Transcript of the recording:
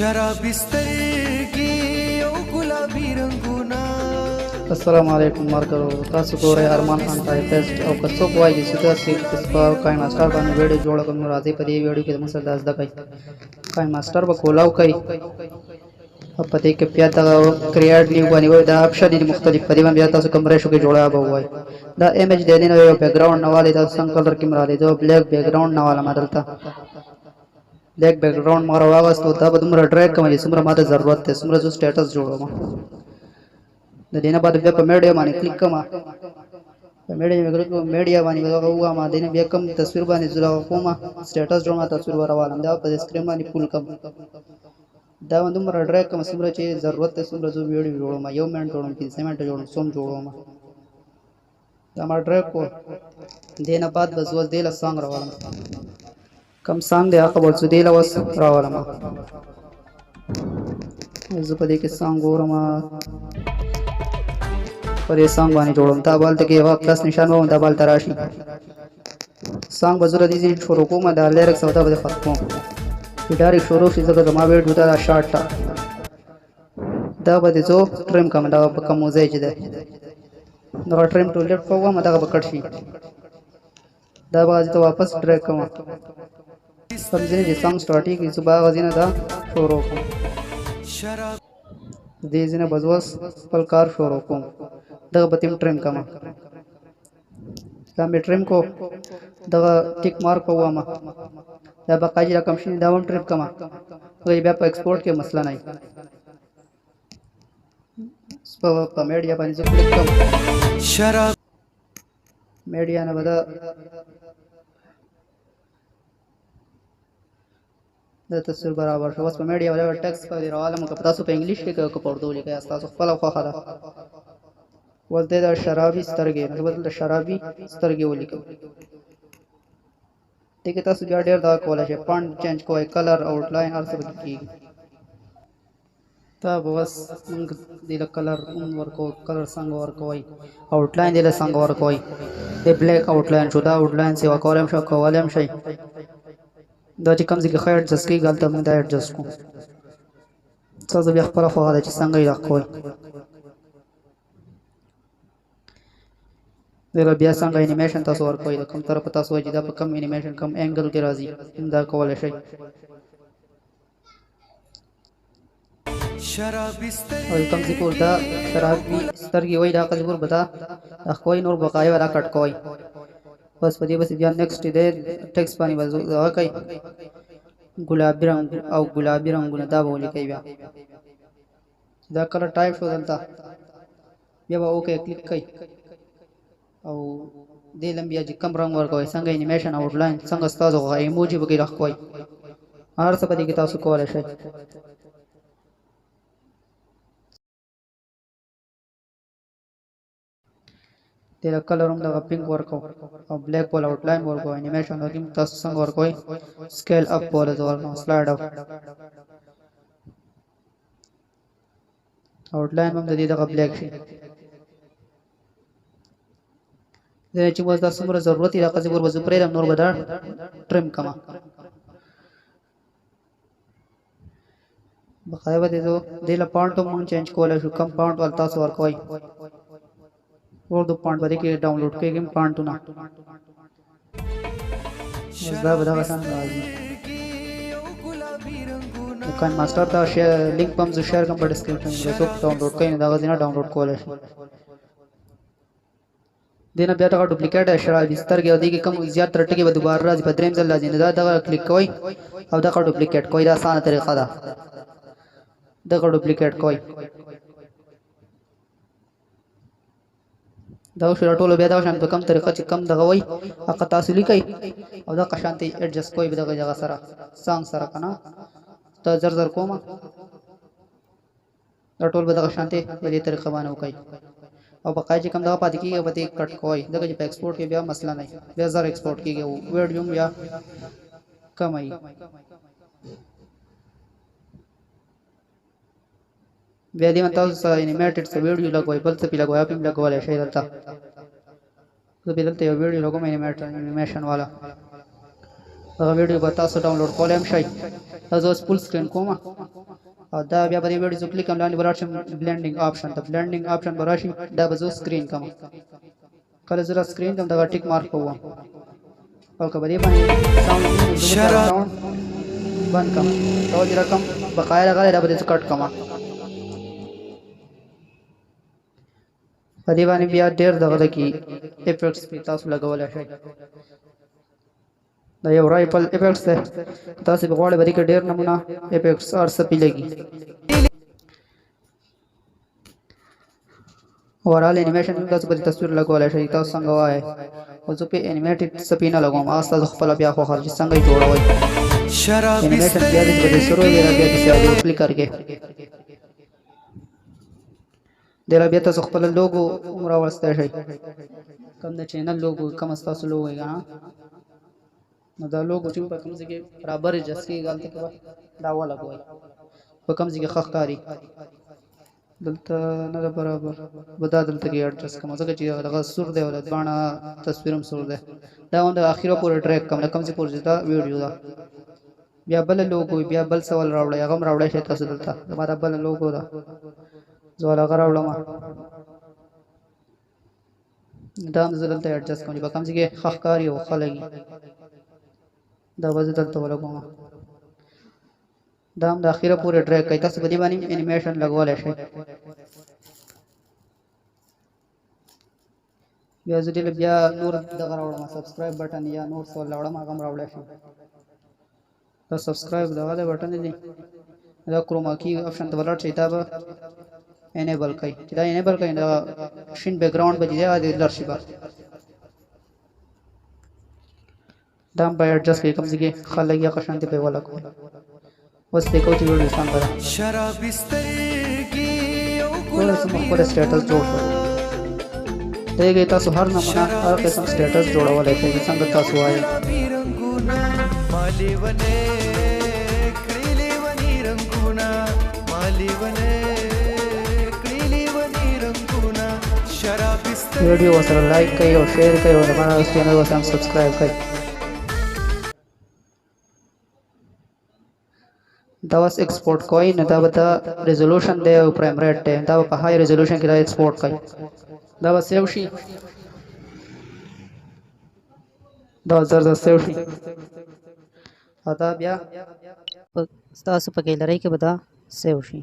शराबी स्तरगी ओ गुलाबी रंगूना। अस्सलामुअलैकुम मार्करो तासु को रे अरमान खान का टेस्ट और कसो को आई जिसका से इस पर काई मास्टर बानी वीडियो जोड़ कर राजी पर ये वीडियो के मसला दास दकाई काई मास्टर ब कोलाव कई अब पते के प्यार दा क्रिएट न्यू बानी वो दा ऑप्शन इन मुख्तलिफ परिवन बिया तासु कमरे शो के जोड़ा अब हुआ दा इमेज दे देना बैकग्राउंड नवाले दा संग कलर की मरा दे दो ब्लैक बैकग्राउंड नवाला मदलता ब्लैक बैकग्राउंड मारा वागस तो दा बदुमरा ड्रैग कमली सुमरा माते जरूरत है सुमरा जो स्टेटस जोड़ो मा देना बाद वेब मीडिया मानी क्लिक कमा मीडिया मानी हुआ मा देने बेकम तस्वीर बानी जुला कोमा स्टेटस जोमा तस्वीर वाला वाला दा पर स्क्रीन मानी फुल कम दा वंदु मरा ड्रैग कम सुमरा चे जरूरत है सुमरा जो वीडियो जोड़ो मा यो मिनट जोड़ो 3 मिनट जोड़ो सोम जोड़ो मा दा मा ड्रैग को देना बाद बस वस देला सॉन्ग रवाला कम सॉन्ग दे आका बस देला वस रवाला मा जुपदे के सॉन्ग और मा और ये सॉन्ग बानी जोड़ो ता बाल तक ये प्लस निशान हो ता बाल तराशी सॉन्ग बजुरा दीजिए शुरू को मैं डाल लिरिक्स होता बदे खत्म गिटार शुरू से जगह जमा वेट होता है शॉर्ट टा दा बदे जो ट्रिम का मैं दा कम मुझे जिधर दा ट्रिम टू लेफ्ट को हुआ मैं दा पकड़ शी दा बाज तो वापस ट्रैक कमा समझने जी सॉन्ग स्टार्टिंग की सुबह वजीना दा शुरू को दीजिए बजवस पलकार शुरू को दगा बतिम ट्रिम कमा कम ट्रिम को दगा टिक मार्क हुआ मा दा बकाजी रकम शी दावम ट्रिम कमा तो ये पे एक्सपोर्ट के मसला नहीं स्प मीडिया पानी से क्लिक कम शराब मीडिया ने बता दा तस्वीर बराबर शो बस मीडिया वाला टेक्स्ट का दे आलम का पता सो पे इंग्लिश के को पढ़ दो लिखा है फला फला बोलते दा शराबी स्तरगे मतलब शराबी स्तरगे वो लिखो ठीक है तस्वीर ढेर दा कॉलेज है फॉन्ट चेंज को कलर आउटलाइन और सब की तब बस दिल कलर उन को कलर संग और कोई आउटलाइन दिल संग और कोई दे ब्लैक आउटलाइन शुदा आउटलाइन से कॉलम शो कॉलम शई दा जी कम से खैर जस की गलत में दा एडजस्ट को सब भी खबर फवाद च संग ही रखो देला बिया संग एनिमेशन तासो और कोई कम तरफ तासो जिदा पर कम एनिमेशन कम एंगल के राजी इंदा कॉल है शराबी और कम से पूरा शराबी स्तर की वही दाखिल पूरा बता कोई नूर बकाया वाला कट कोई बस वजह बस बिया नेक्स्ट दे टेक्स्ट पानी बस कई गुलाबी रंग गुना दा बोली कई बिया दा कलर टाइप शो दलता ये बा ओके क्लिक कई और दे लंबिया जी कम रंग वर कोई संग एनिमेशन आउटलाइन संग स्ताज हो इमोजी वगैरह कोई हर सबदी की तासु को है तेरा कलर हम लगा पिंक वर्क और ब्लैक बॉल आउटलाइन वर्क को एनिमेशन वर्क में तासु संग और कोई स्केल अप बॉल और स्लाइड अप आउटलाइन में दे लगा ब्लैक शी देने ची बस सुमर जरूरत ही रखा जबर बजु प्रेम नूर बदा ट्रिम कमा बकाया बदे तो दिला पॉइंट तो मन चेंज कोला शु कम पॉइंट वाला सो और कोई और दो पॉइंट बदे के डाउनलोड के गेम पॉइंट तो ना मजा बदा वसन दुकान मास्टर दा शेयर लिंक पम जो शेयर कम पर डिस्क्रिप्शन में सो डाउनलोड कहीं दागा देना डाउनलोड कोला देना बेटा का डुप्लीकेट है शराब बिस्तर के अधी के कम ज्यादा तरट के दोबारा राज बदरेम चल जाने दा क्लिक कोई अब दा का डुप्लीकेट कोई आसान तरीका दा का डुप्लीकेट कोई दा शरा टोलो बेदा शांत कम तरीका च कम दगा वही अक तासुली कई अब दा का शांति एडजस्ट कोई भी दगा जगह सरा सांग सरा कना तो जर कोमा दा टोल बेदा का शांति ये तरीका मानो कई और बकाया कम दवा पाती की बती कट कोई देखो जब एक्सपोर्ट के बिया मसला नहीं बेजार एक्सपोर्ट की गया वीडियो या कम आई वेदी में तो एनिमेटेड से वीडियो लगवाई बल से भी लगवाया पिम लगवा ले शायद था तो बदलते वीडियो लोगों में एनिमेशन वाला वीडियो बता सो डाउनलोड कॉल एम शायद फुल स्क्रीन को او دا بیا په دې ویډیو کلیک کوم لاندې ورشم بلندینګ آپشن ته بلندینګ آپشن براشي دا به زه سکرین کوم کله زه سکرین کوم دا ټیک مارک کوم او کبه دې باندې ساوند بند کوم او دې رقم بقایا لګا دا به کټ کوم په دې باندې بیا ډېر دغه کی افیکټس په تاسو لګولای شئ دا یو رایپل افیکټس ده تاسو په غوړې باندې ډېر نمونه افیکټس اور سپی لګي اورال انیمیشن تاسو په تصویر لګولای شئ تاسو څنګه وایي او زه په انیمیټډ سپی نه لګوم تاسو خپل بیا خو خرج څنګه جوړوي انیمیشن بیا دې په سرو بیا دې سیاو کلیک کړئ دلا بیا تاسو خپل لوګو عمر واستای شئ کوم د چینل لوګو کوم تاسو لوګو یې نو دا لوګو چې په کوم ځای کې برابر جسکی غلطه کوي دا ولا کوي په کوم ځای کې خخ کاری دلته نه برابر ودا دلته کې اډجست کوم ځکه چې هغه سور دی ولې باندې تصویرم سور دی دا اون د اخیره پورې ټریک کوم کوم ځای پورې دا ویډیو دا بیا بل لوګو بیا بل سوال راوړی هغه راوړی شي تاسو دلته دا بل لوګو دا زوالا غراوړم دا هم دلته اډجست کوم په کوم ځای کې خخ کاری او خلګي دا وځي دلته ولګوم دا هم د اخیره پورې ټریک کوي تاسو په دې باندې انیمیشن لګولای شئ بیا زه دې بیا نور دغه راوړم سبسکرایب بٹن یا نور څه راوړم هغه راوړل شي دا سبسکرایب دغه بٹن دی دا کروما کی آپشن ته ولر شي دا به انیبل کوي چې دا انیبل کوي دا شین بیک گراوند به دی دا لرشي با دا هم باید اډجست کوي کوم ځای کې خلګي قشانتي په ولا کوي وس دې کوم چې ویډیو څنګه ده شراب سترګي او ګلابي خپل سټیټس جوړ کړئ دغه تاسو هر نمونه هر قسم سټیټس جوړولای شئ څنګه تاسو وایي رنگونه مالي ونه کړيلي ونی رنگونه مالي ونه کړيلي ونی رنگونه شراب سترګي ویډیو سره لایک کړئ او شیر کړئ او زموږ چینل ته هم سبسکرایب کړئ دا واس ایکسپورټ کوي نه دا وتا ریزولوشن دی او پرائم ریټ دی دا په هاي ریزولوشن کې دا ایکسپورټ کوي دا به سیو شي دا زر سیو شي ادا بیا تاسو په ګیلری کې به دا سیو شي